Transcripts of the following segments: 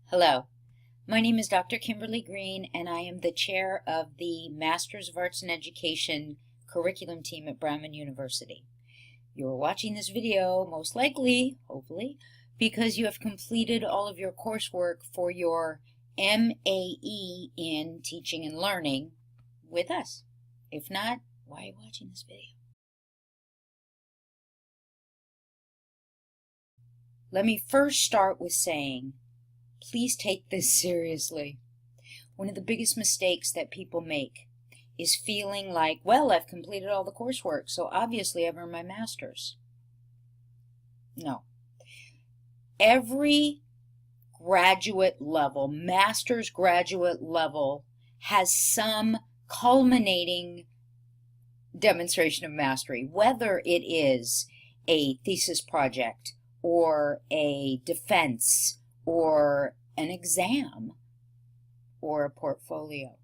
Hello, my name is Dr. Kimberly Green, and I am the chair of the Masters of Arts in Education curriculum team at Brown University. You're watching this video, most likely, hopefully, because you have completed all of your coursework for your MAE in Teaching and Learning with us. If not, why are you watching this video? Let me first start with saying, please take this seriously. One of the biggest mistakes that people make is feeling like, well, I've completed all the coursework, so obviously I've earned my master's. No. Every graduate level, master's graduate level, has some culminating demonstration of mastery, whether it is a thesis project or a defense or an exam or a portfolio.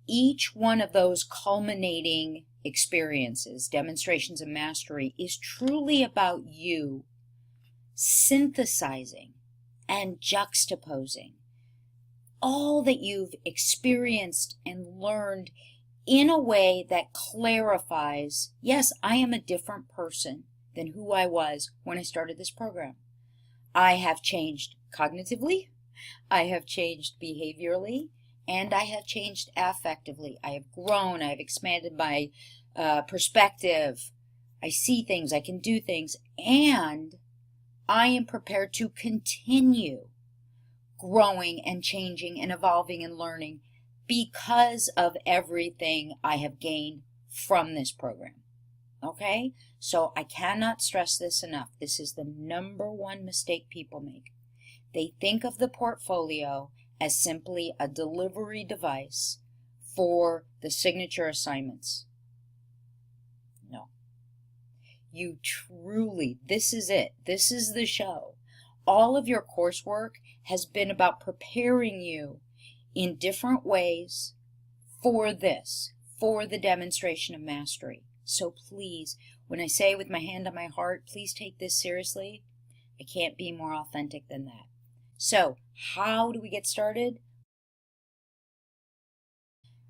Each one of those culminating experiences, demonstrations of mastery, is truly about you synthesizing and juxtaposing all that you've experienced and learned in a way that clarifies, yes, I am a different person than who I was when I started this program. I have changed cognitively, I have changed behaviorally, and I have changed affectively. I have grown, I have expanded my perspective. I see things, I can do things, and I am prepared to continue growing and changing and evolving and learning because of everything I have gained from this program. Okay? So I cannot stress this enough. This is the number one mistake people make. They think of the portfolio as simply a delivery device for the signature assignments. No. You truly, this is it. This is the show. All of your coursework has been about preparing you in different ways for this, for the demonstration of mastery. So please, when I say with my hand on my heart, please take this seriously, I can't be more authentic than that. So, how do we get started?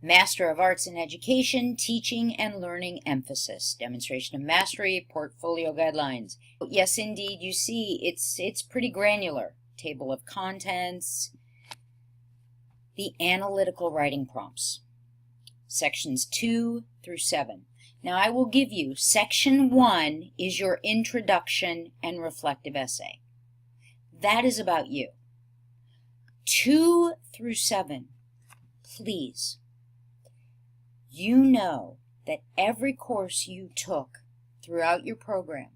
Master of Arts in Education, Teaching and Learning Emphasis, Demonstration of Mastery, Portfolio Guidelines. Yes, indeed, you see, it's pretty granular. Table of contents, the analytical writing prompts, sections 2 through 7. Now, I will give you, section 1 is your introduction and reflective essay. That is about you. 2 through 7, please. You know that every course you took throughout your program,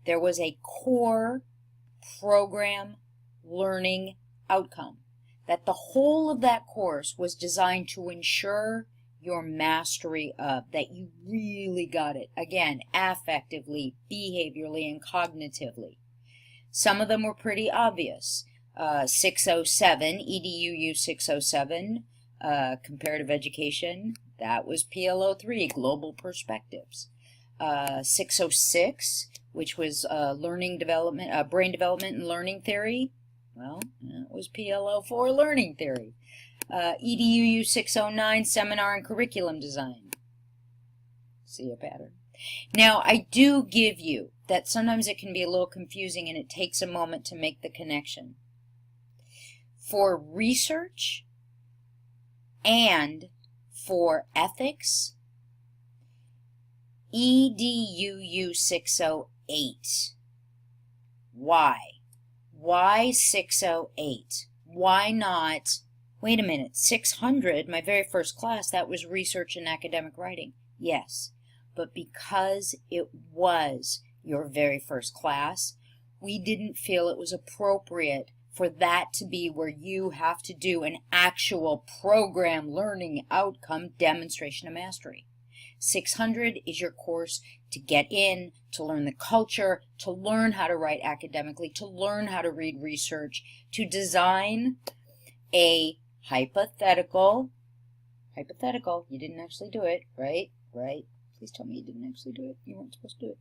there was a core program learning outcome. That the whole of that course was designed to ensure your mastery of, that you really got it. Again, affectively, behaviorally, and cognitively. Some of them were pretty obvious. 607, EDUU 607, Comparative Education, that was PLO 3, Global Perspectives. 606, which was Brain Development and Learning Theory, well, that was PLO 4, Learning Theory. EDUU 609, Seminar and Curriculum Design. See a pattern? Now, I do give you that sometimes it can be a little confusing and it takes a moment to make the connection. For research and for ethics, EDUU 608. Why? Why 608? Why not, wait a minute, 600, my very first class, that was research and academic writing. Yes, but because it was your very first class, we didn't feel it was appropriate for that to be where you have to do an actual program learning outcome demonstration of mastery. 600 is your course to get in, to learn the culture, to learn how to write academically, to learn how to read research, to design a hypothetical, you didn't actually do it, right? Please tell me you didn't actually do it. You weren't supposed to do it.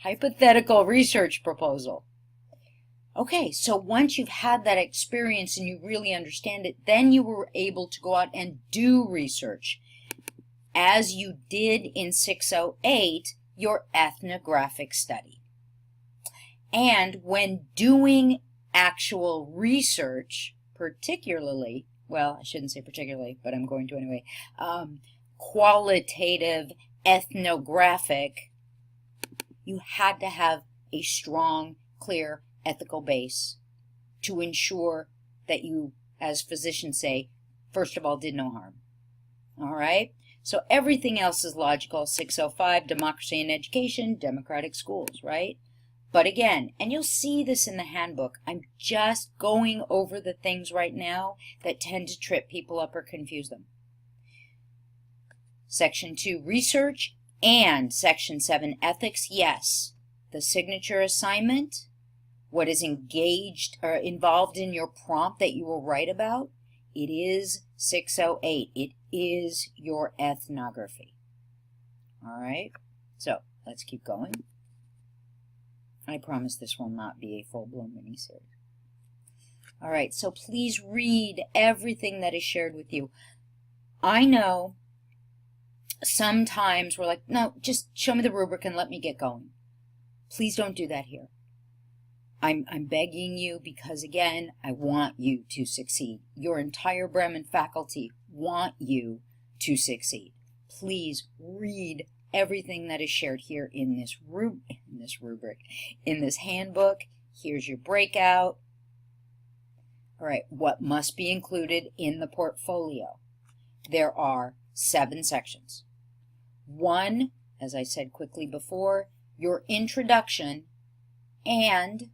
Hypothetical research proposal. Okay, so once you've had that experience and you really understand it, then you were able to go out and do research, as you did in 608, your ethnographic study. And when doing actual research, particularly, well, I shouldn't say particularly, but I'm going to anyway, qualitative ethnographic, you had to have a strong, clear ethical base to ensure that you, as physicians say, first of all, did no harm. All right? So everything else is logical. 605, democracy and education, democratic schools, right? But again, and you'll see this in the handbook, I'm just going over the things right now that tend to trip people up or confuse them. Section 2, research, and Section 7, ethics, yes. The signature assignment, what is engaged or involved in your prompt that you will write about, it is 608. It is your ethnography. All right, so let's keep going. I promise this will not be a full-blown mini-series. All right, so please read everything that is shared with you. I know sometimes we're like, no, just show me the rubric and let me get going. Please don't do that here. I'm begging you because, again, I want you to succeed. Your entire Bremen faculty want you to succeed. Please read everything that is shared here in this rubric, in this handbook. Here's your breakout. All right, what must be included in the portfolio? There are 7 sections. 1, as I said quickly before, your introduction and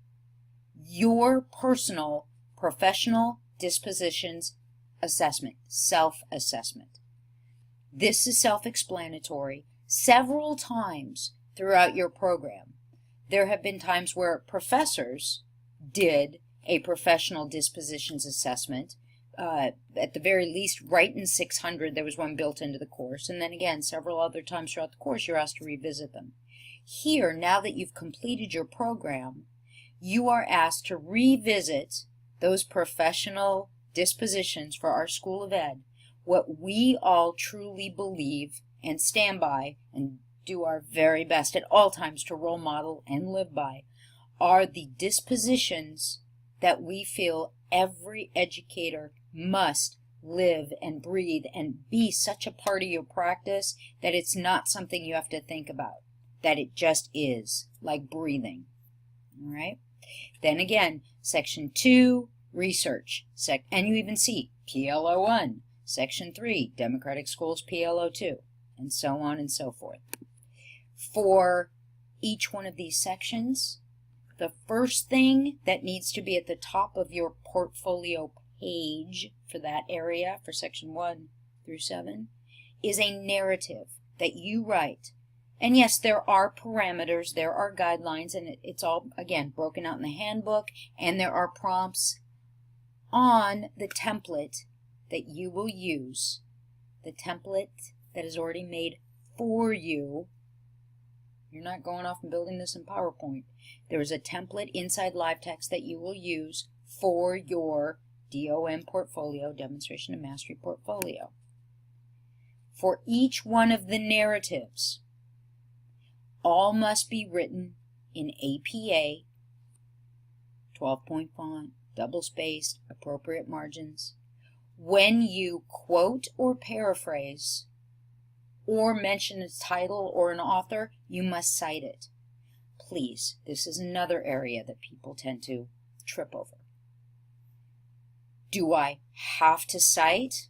your personal professional dispositions assessment, self-assessment. This is self-explanatory. Several times throughout your program, there have been times where professors did a professional dispositions assessment. At the very least, right in 600, there was one built into the course. And then again, several other times throughout the course, you're asked to revisit them. Here, now that you've completed your program, you are asked to revisit those professional dispositions for our School of Ed, what we all truly believe and stand by and do our very best at all times to role model and live by, are the dispositions that we feel every educator must live and breathe and be such a part of your practice that it's not something you have to think about, that it just is, like breathing. All right? Then again, Section 2, research. And you even see PLO 1, Section 3, democratic schools, PLO 2, and so on and so forth. For each one of these sections, the first thing that needs to be at the top of your portfolio page for that area, for Section 1 through 7, is a narrative that you write. And yes, there are parameters, there are guidelines, and it's all, again, broken out in the handbook, and there are prompts on the template that you will use, the template that is already made for you. You're not going off and building this in PowerPoint. There is a template inside LiveText that you will use for your DOM portfolio, Demonstration of Mastery portfolio. For each one of the narratives, all must be written in APA, 12-point font, double-spaced, appropriate margins. When you quote or paraphrase or mention a title or an author, you must cite it. Please, this is another area that people tend to trip over. Do I have to cite?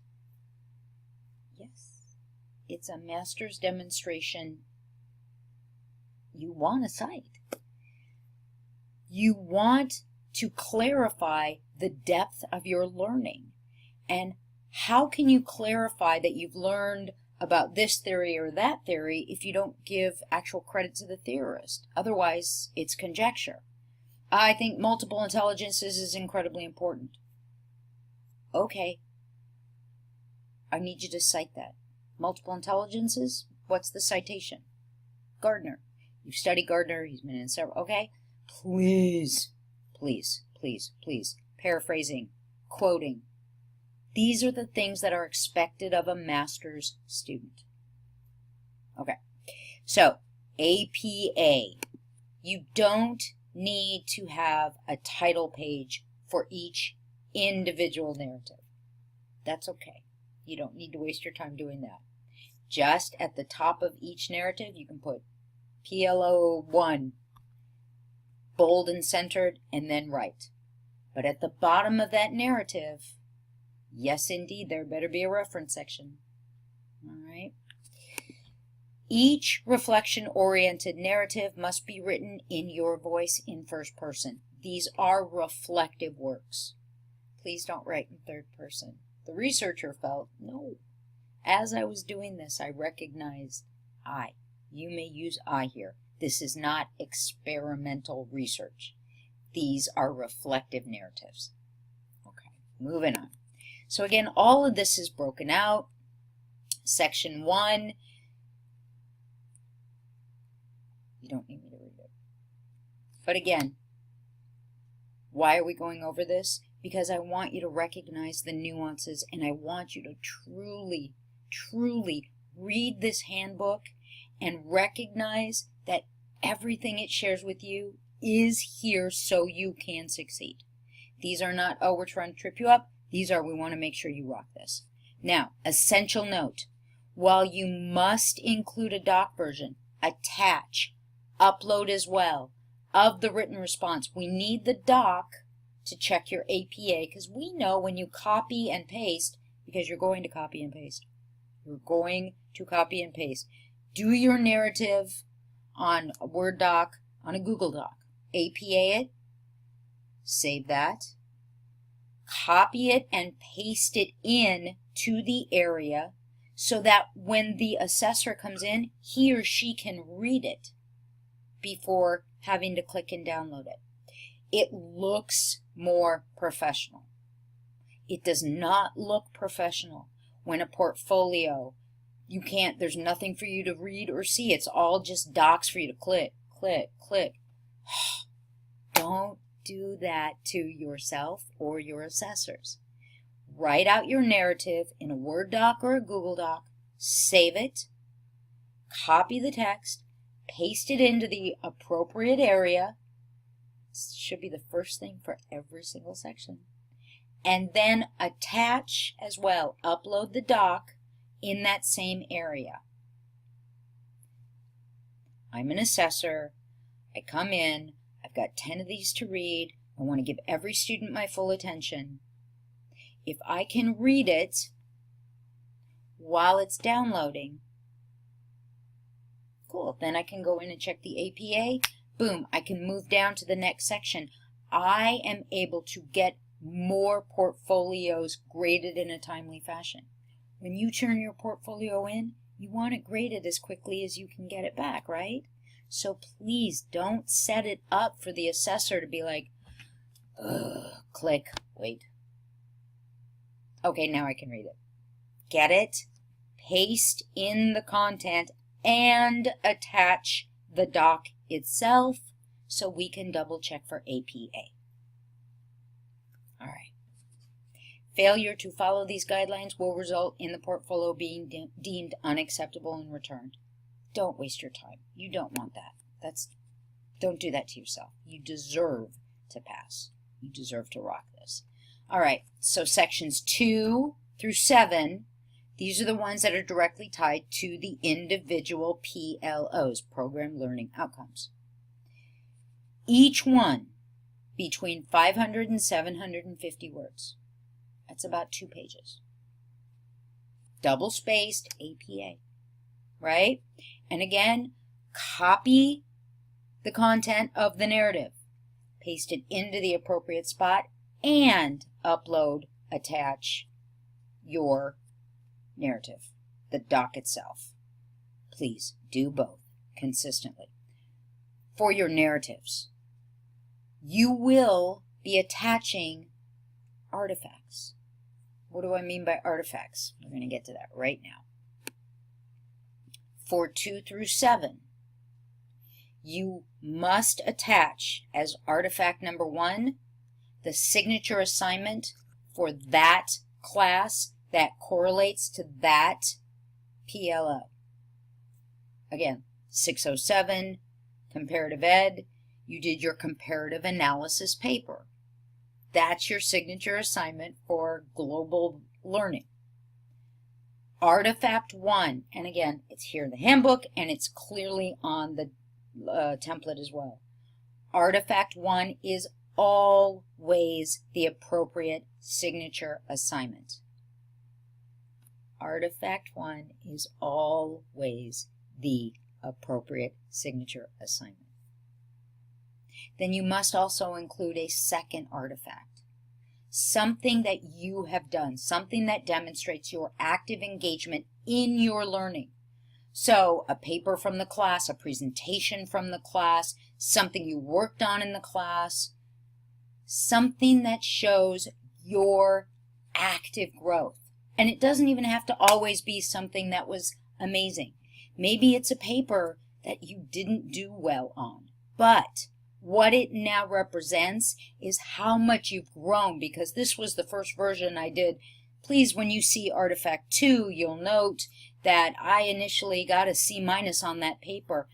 Yes. It's a master's demonstration. You want to cite. You want to clarify the depth of your learning. And how can you clarify that you've learned about this theory or that theory if you don't give actual credit to the theorist? Otherwise, it's conjecture. I think multiple intelligences is incredibly important. Okay. I need you to cite that. Multiple intelligences? What's the citation? Gardner. You've studied Gardner. He's been in several. Okay. Please please, please, please. Paraphrasing, quoting. These are the things that are expected of a master's student. Okay, so APA. You don't need to have a title page for each individual narrative. That's okay. You don't need to waste your time doing that. Just at the top of each narrative, you can put PLO1, bold and centered, and then write. But at the bottom of that narrative, yes, indeed, there better be a reference section. All right. Each reflection-oriented narrative must be written in your voice in first person. These are reflective works. Please don't write in third person. The researcher felt, no. As I was doing this, I recognized I. You may use I here. This is not experimental research. These are reflective narratives. Okay, moving on. So again, all of this is broken out. Section 1. You don't need me to read it. But again, why are we going over this? Because I want you to recognize the nuances, and I want you to truly, truly read this handbook and recognize that everything it shares with you is here so you can succeed. These are not, oh, we're trying to trip you up. These are, we want to make sure you rock this. Now, essential note. While you must include a doc version, attach, upload as well, of the written response. We need the doc to check your APA, because we know when you copy and paste, because you're going to copy and paste. You're going to copy and paste. Do your narrative on a Word doc, on a Google Doc. APA it, save that, copy it and paste it in to the area so that when the assessor comes in, he or she can read it before having to click and download it. It looks more professional. It does not look professional when a portfolio, you can't, there's nothing for you to read or see. It's all just docs for you to click, click, click. Don't do that to yourself or your assessors. Write out your narrative in a Word doc or a Google Doc, save it, copy the text, paste it into the appropriate area. This should be the first thing for every single section. And then attach as well, upload the doc in that same area. I'm an assessor. I come in. I've got 10 of these to read. I want to give every student my full attention. If I can read it while it's downloading, cool. Then I can go in and check the APA. Boom, I can move down to the next section. I am able to get more portfolios graded in a timely fashion. When you turn your portfolio in, you want it graded as quickly as you can get it back, right? So please don't set it up for the assessor to be like, click, wait. Okay, now I can read it. Get it? Paste in the content and attach the doc itself so we can double check for APA. All right. Failure to follow these guidelines will result in the portfolio being deemed unacceptable and returned. Don't waste your time. You don't want that. Don't do that to yourself. You deserve to pass. You deserve to rock this. All right, so sections 2 through 7, these are the ones that are directly tied to the individual PLOs, Program Learning Outcomes. Each one between 500 and 750 words. That's about 2 pages. Double-spaced APA, right? And again, copy the content of the narrative, paste it into the appropriate spot, and upload, attach your narrative, the doc itself. Please do both consistently. For your narratives, you will be attaching artifacts. What do I mean by artifacts? We're going to get to that right now. For 2 through 7, you must attach as artifact number 1 the signature assignment for that class that correlates to that PLO. Again, 607, comparative ed, you did your comparative analysis paper. That's your signature assignment for global learning. Artifact 1, and again, it's here in the handbook and it's clearly on the template as well. Artifact 1 is always the appropriate signature assignment. Artifact 1 is always the appropriate signature assignment. Then you must also include a second artifact. Something that you have done, something that demonstrates your active engagement in your learning. So a paper from the class, a presentation from the class, something you worked on in the class, something that shows your active growth. And it doesn't even have to always be something that was amazing. Maybe it's a paper that you didn't do well on, but what it now represents is how much you've grown, because this was the first version I did. Please, when you see Artifact 2, you'll note that I initially got a C- on that paper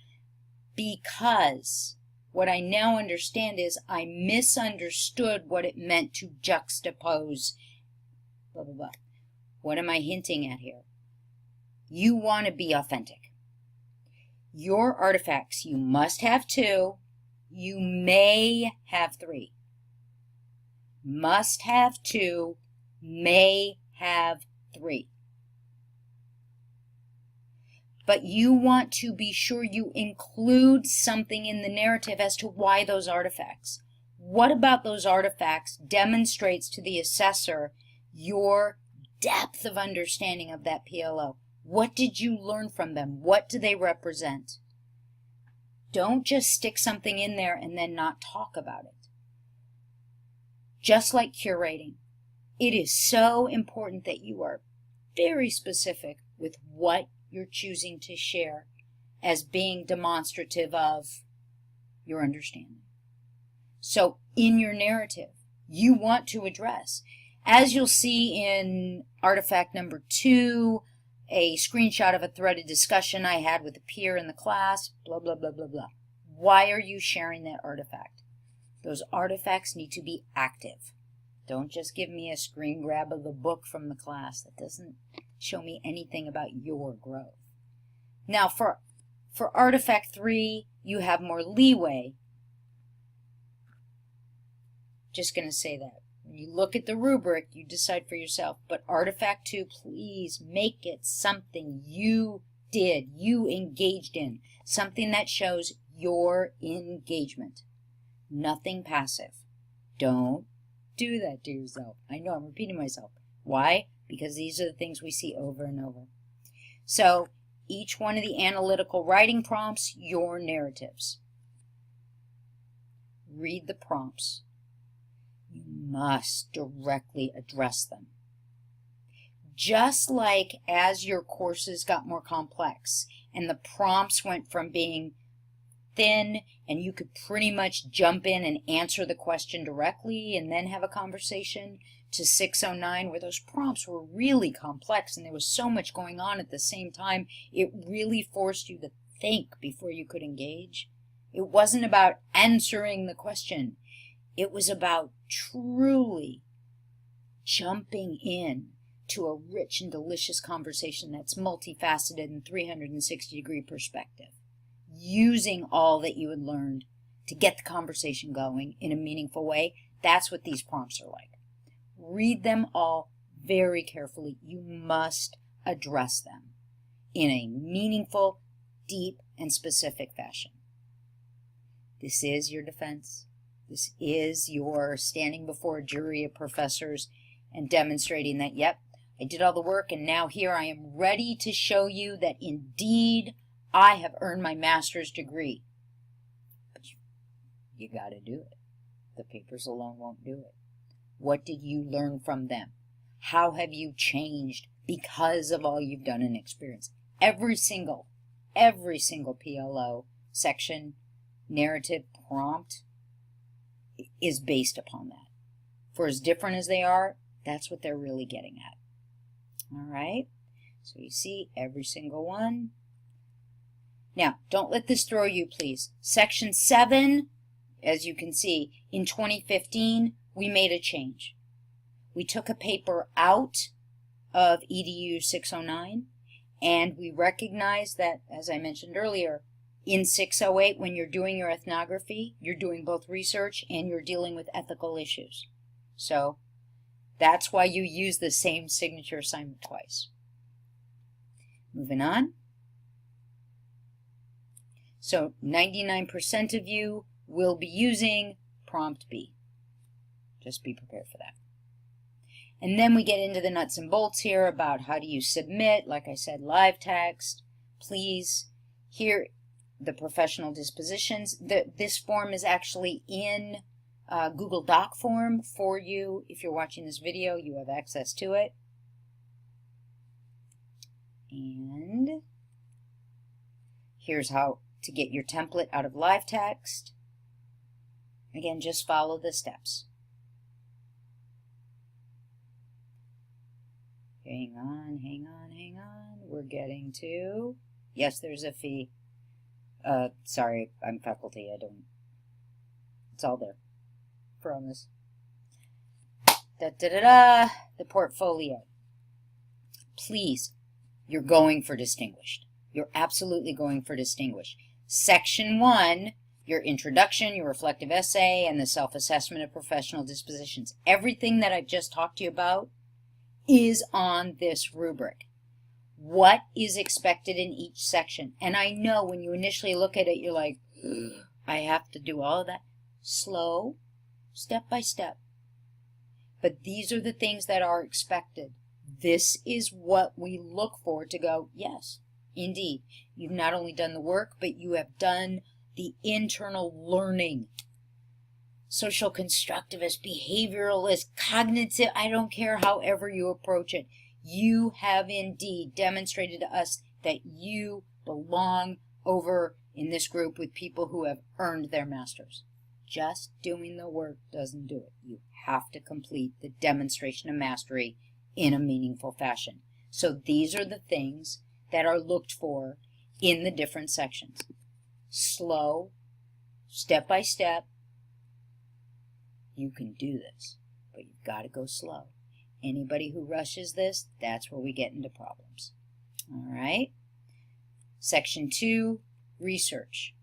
because what I now understand is I misunderstood what it meant to juxtapose blah, blah, blah. What am I hinting at here? You want to be authentic. Your artifacts, you must have 2. You may have 3. Must have 2, may have 3. But you want to be sure you include something in the narrative as to why those artifacts. What about those artifacts demonstrates to the assessor your depth of understanding of that PLO? What did you learn from them? What do they represent? Don't just stick something in there and then not talk about it. Just like curating, it is so important that you are very specific with what you're choosing to share as being demonstrative of your understanding. So in your narrative, you want to address, as you'll see in artifact number 2, a screenshot of a threaded discussion I had with a peer in the class, blah, blah, blah, blah, blah. Why are you sharing that artifact? Those artifacts need to be active. Don't just give me a screen grab of the book from the class. That doesn't show me anything about your growth. Now, for artifact 3, you have more leeway. Just going to say that. When you look at the rubric, you decide for yourself. But artifact 2, please make it something you did, you engaged in. Something that shows your engagement. Nothing passive. Don't do that to yourself. I know I'm repeating myself. Why? Because these are the things we see over and over. So each one of the analytical writing prompts, your narratives. Read the prompts. You must directly address them. Just like as your courses got more complex and the prompts went from being thin and you could pretty much jump in and answer the question directly and then have a conversation, to 609 where those prompts were really complex and there was so much going on at the same time, it really forced you to think before you could engage. It wasn't about answering the question. It was about truly jumping in to a rich and delicious conversation that's multifaceted and 360-degree perspective, using all that you had learned to get the conversation going in a meaningful way. That's what these prompts are like. Read them all very carefully. You must address them in a meaningful, deep, and specific fashion. This is your defense. This is your standing before a jury of professors and demonstrating that, yep, I did all the work and now here I am ready to show you that indeed I have earned my master's degree. But you got to do it. The papers alone won't do it. What did you learn from them? How have you changed because of all you've done and experienced? Every single PLO section narrative prompt is based upon that. For as different as they are, that's what they're really getting at. All right, so you see every single one. Now, don't let this throw you, please. Section 7, as you can see, in 2015, we made a change. We took a paper out of EDU 609, and we recognized that, as I mentioned earlier, in 608, when you're doing your ethnography, you're doing both research and you're dealing with ethical issues. So that's why you use the same signature assignment twice. Moving on. So 99% of you will be using prompt B. Just be prepared for that. And then we get into the nuts and bolts here about how do you submit, like I said, live text. Please, here, the professional dispositions. This form is actually in Google Doc form for you. If you're watching this video, you have access to it. And here's how to get your template out of live text. Again, just follow the steps. Hang on, hang on, hang on. We're getting to... Yes, there's a fee. Sorry, I'm faculty. I don't... It's all there. Promise. Da-da-da-da. The portfolio. Please, you're going for distinguished. You're absolutely going for distinguished. Section 1, your introduction, your reflective essay, and the self-assessment of professional dispositions. Everything that I've just talked to you about is on this rubric. What is expected in each section? And I know when you initially look at it, you're like, I have to do all of that. Slow, step by step. But these are the things that are expected. This is what we look for to go, yes, indeed. You've not only done the work, but you have done the internal learning. Social constructivist, behavioralist, cognitive, I don't care however you approach it. You have indeed demonstrated to us that you belong over in this group with people who have earned their masters. Just doing the work doesn't do it. You have to complete the demonstration of mastery in a meaningful fashion. So these are the things that are looked for in the different sections. Slow, step by step. You can do this, but you've got to go slow. Anybody who rushes this, that's where we get into problems. All right. Section 2, research.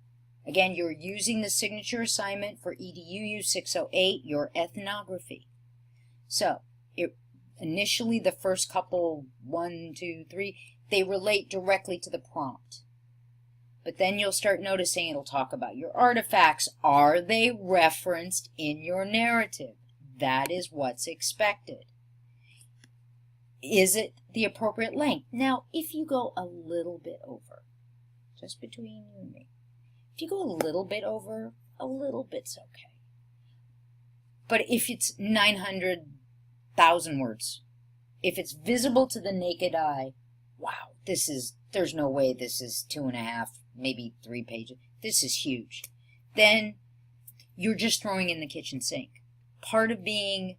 Again, you're using the signature assignment for EDUU 608, your ethnography. So, initially the first couple, 1, 2, 3, they relate directly to the prompt. But then you'll start noticing it'll talk about your artifacts. Are they referenced in your narrative? That is what's expected. Is it the appropriate length? Now, if you go a little bit over, just between you and me, if you go a little bit over, a little bit's okay. But if it's 900,000 words, if it's visible to the naked eye, wow, there's no way this is 2.5, maybe 3 pages. This is huge. Then you're just throwing in the kitchen sink. Part of being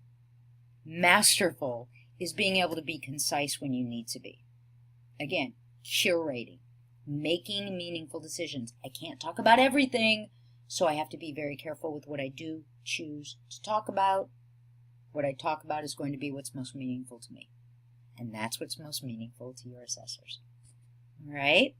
masterful is being able to be concise when you need to be. Again, curating, making meaningful decisions. I can't talk about everything, so I have to be very careful with what I do choose to talk about. What I talk about is going to be what's most meaningful to me. And that's what's most meaningful to your assessors. All right?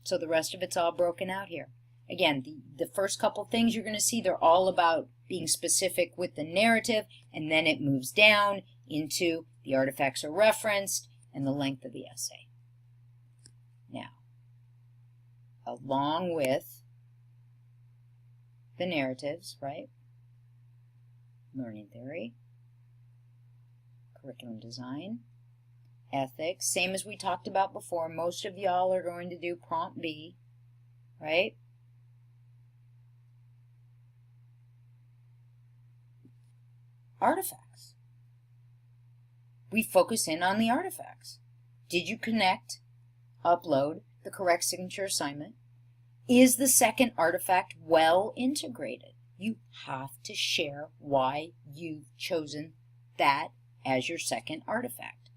So the rest of it's all broken out here. Again, the first couple things you're going to see, they're all about being specific with the narrative, and then it moves down into the artifacts are referenced and the length of the essay. Now, along with the narratives, right? Learning theory, curriculum design, ethics, same as we talked about before. Most of y'all are going to do prompt B, right? Artifacts. We focus in on the artifacts. Did you connect, upload the correct signature assignment? Is the second artifact well integrated? You have to share why you've chosen that as your second artifact.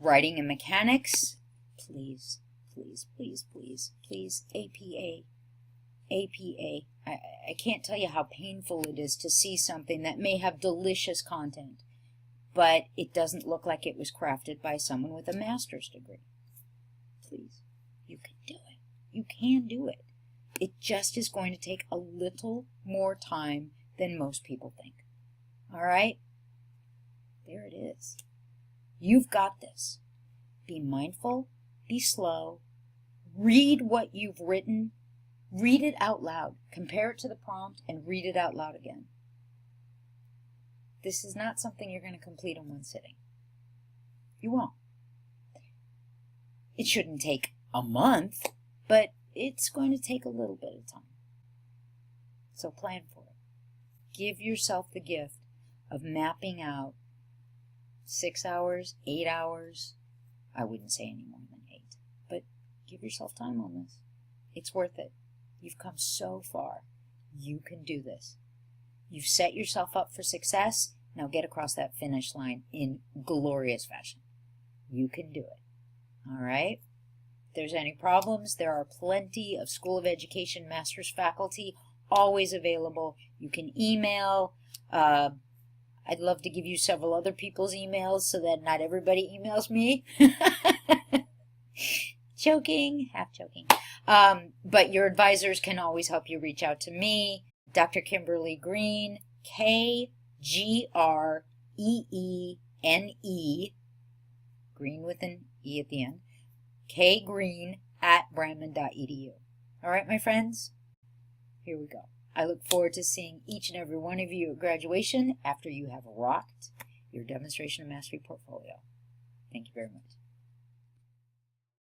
Writing and mechanics, please, please, please, please, please, APA. APA. I can't tell you how painful it is to see something that may have delicious content, but it doesn't look like it was crafted by someone with a master's degree. Please, you can do it. You can do it. It just is going to take a little more time than most people think. All right? There it is. You've got this. Be mindful, be slow, read what you've written, read it out loud, compare it to the prompt, and read it out loud again. This is not something you're going to complete in one sitting. You won't. It shouldn't take a month, but it's going to take a little bit of time. So plan for it. Give yourself the gift of mapping out 6 hours, 8 hours. I wouldn't say any more than 8, but give yourself time on this. It's worth it. You've come so far. You can do this. You've set yourself up for success. Now get across that finish line in glorious fashion. You can do it. All right? If there's any problems, there are plenty of School of Education Master's faculty always available. You can email. I'd love to give you several other people's emails so that not everybody emails me. Joking, half joking. But your advisors can always help you reach out to me. Dr. Kimberly Green, K-G-R-E-E-N-E, Green with an E at the end, kgreen@brandman.edu. All right, my friends? Here we go. I look forward to seeing each and every one of you at graduation after you have rocked your Demonstration of Mastery portfolio. Thank you very much.